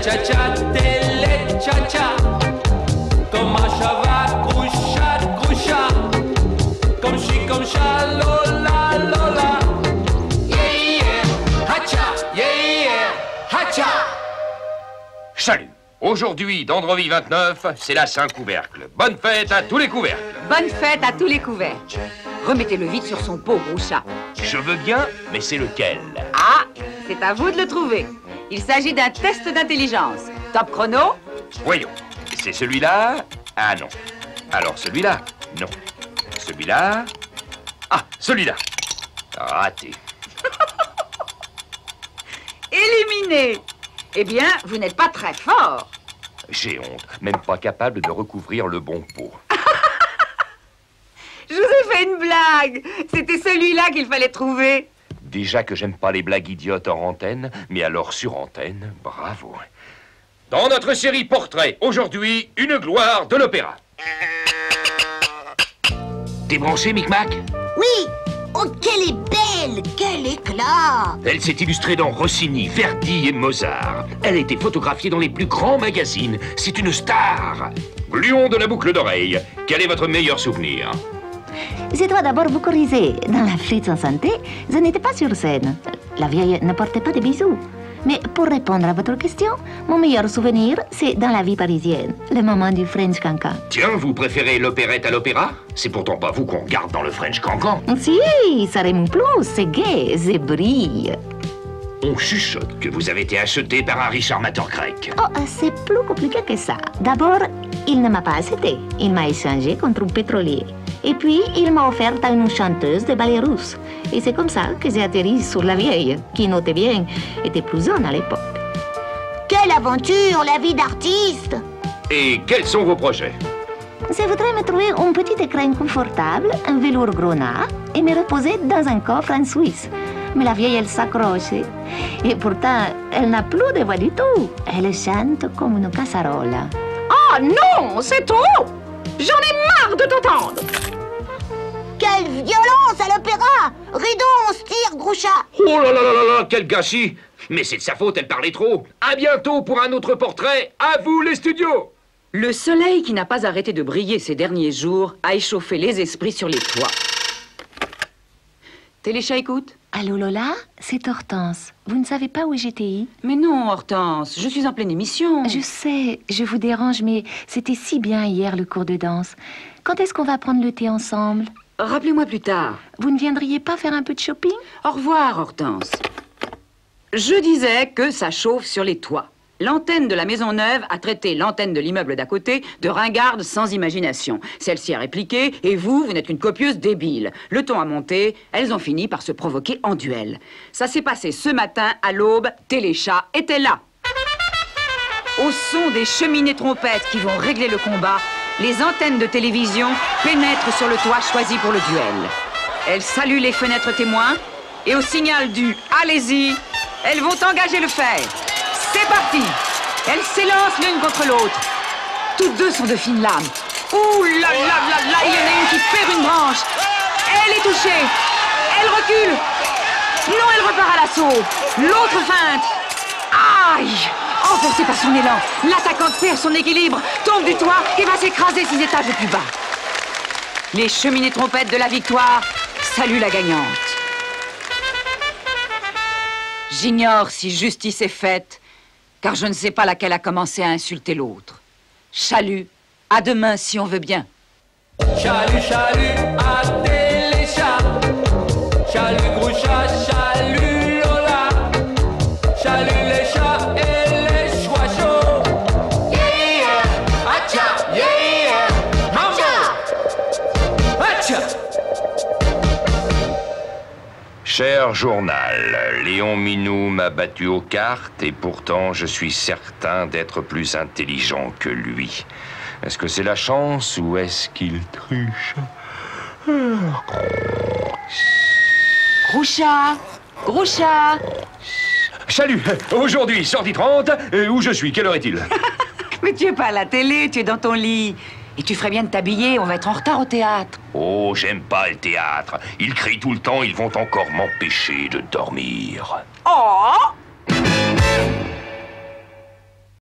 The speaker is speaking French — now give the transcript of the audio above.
cha-cha, télé-cha-cha. Comme un cheval, groucha, groucha. Comme chi, comme cha, lola, lola. Yeah, yeah, hacha, yeah, yeah, hacha. Salut. Aujourd'hui, d'Androvie 29, c'est la Saint-Couvercle. Bonne fête à tous les couvercles. Bonne fête à tous les couvercles. Remettez-le vite sur son pot, Groucha. Je veux bien, mais c'est lequel? Ah, c'est à vous de le trouver. Il s'agit d'un test d'intelligence. Top chrono? Voyons. C'est celui-là? Ah non. Alors celui-là? Non. Celui-là? Ah, celui-là. Raté. Éliminé. Eh bien, vous n'êtes pas très fort. J'ai honte. Même pas capable de recouvrir le bon pot. Je vous ai fait une blague. C'était celui-là qu'il fallait trouver. Déjà que j'aime pas les blagues idiotes hors antenne, mais alors sur antenne, bravo. Dans notre série Portrait, aujourd'hui, une gloire de l'opéra. T'es branché, Micmac? Oui. Oh, qu'elle est belle! Quel éclat! Elle s'est illustrée dans Rossini, Verdi et Mozart. Elle a été photographiée dans les plus grands magazines. C'est une star. Gluon de la boucle d'oreille, quel est votre meilleur souvenir? Je dois d'abord vous corriger. Dans la flûte en santé, je n'étais pas sur scène. La vieille ne portait pas de bijoux. Mais pour répondre à votre question, mon meilleur souvenir, c'est dans la vie parisienne, le moment du French Cancan. Tiens, vous préférez l'opérette à l'opéra? C'est pourtant pas vous qu'on regarde dans le French Cancan. Si, ça rime plus, c'est gai, c'est brille. On chuchote que vous avez été acheté par un riche armateur grec. Oh, c'est plus compliqué que ça. D'abord, il ne m'a pas acheté. Il m'a échangé contre un pétrolier. Et puis, il m'a offert à une chanteuse de ballet russe. Et c'est comme ça que j'ai atterri sur la vieille, qui, notez bien, était plus jeune à l'époque. Quelle aventure, la vie d'artiste! Et quels sont vos projets? Je voudrais me trouver un petit écran confortable, un velours grenat, et me reposer dans un coffre en Suisse. Mais la vieille, elle s'accroche. Et pourtant, elle n'a plus de voix du tout. Elle chante comme une casserole. Oh non, c'est trop! J'en ai marre de t'entendre! Quelle violence à l'opéra! Rideau, on se tire, Groucha! Oh là là là là là, quel gâchis! Mais c'est de sa faute, elle parlait trop. À bientôt pour un autre portrait. À vous, les studios! Le soleil qui n'a pas arrêté de briller ces derniers jours a échauffé les esprits sur les toits. Téléchat écoute? Allô Lola, c'est Hortense. Vous ne savez pas où j'étais? Mais non, Hortense, je suis en pleine émission. Je sais, je vous dérange, mais c'était si bien hier le cours de danse. Quand est-ce qu'on va prendre le thé ensemble? Rappelez-moi plus tard. Vous ne viendriez pas faire un peu de shopping? Au revoir, Hortense. Je disais que ça chauffe sur les toits. L'antenne de la maison neuve a traité l'antenne de l'immeuble d'à côté de ringarde sans imagination. Celle-ci a répliqué, et vous n'êtes qu'une copieuse débile. Le ton a monté, elles ont fini par se provoquer en duel. Ça s'est passé ce matin, à l'aube, Téléchat était là. Au son des cheminées trompettes qui vont régler le combat, les antennes de télévision pénètrent sur le toit choisi pour le duel. Elles saluent les fenêtres témoins, et au signal du « Allez-y », elles vont engager le fer. C'est parti! Elles s'élancent l'une contre l'autre. Toutes deux sont de fines lames. Ouh là là là là, il y en a une qui perd une branche. Elle est touchée. Elle recule. Non, elle repart à l'assaut. L'autre feinte. Aïe! Emportée par son élan, l'attaquante perd son équilibre, tombe du toit et va s'écraser 6 étages plus bas. Les cheminées trompettes de la victoire saluent la gagnante. J'ignore si justice est faite, car je ne sais pas laquelle a commencé à insulter l'autre. Chalut, à demain si on veut bien. Chalut, chalut, à Téléchat. Chalut, Groucha, chalut, Lola. Chalut les chats et les choix chauds. Yeah, yeah, hacha, yeah, yeah, mambo. Hacha. Cher journal, Léon Minou m'a battu aux cartes et pourtant je suis certain d'être plus intelligent que lui. Est-ce que c'est la chance ou est-ce qu'il triche? Groucha, Groucha. Salut, aujourd'hui, sortie 30, où je suis, quelle heure est-il? Mais tu es pas à la télé, tu es dans ton lit. Et tu ferais bien de t'habiller, on va être en retard au théâtre. Oh, j'aime pas le théâtre. Ils crient tout le temps, ils vont encore m'empêcher de dormir. Oh!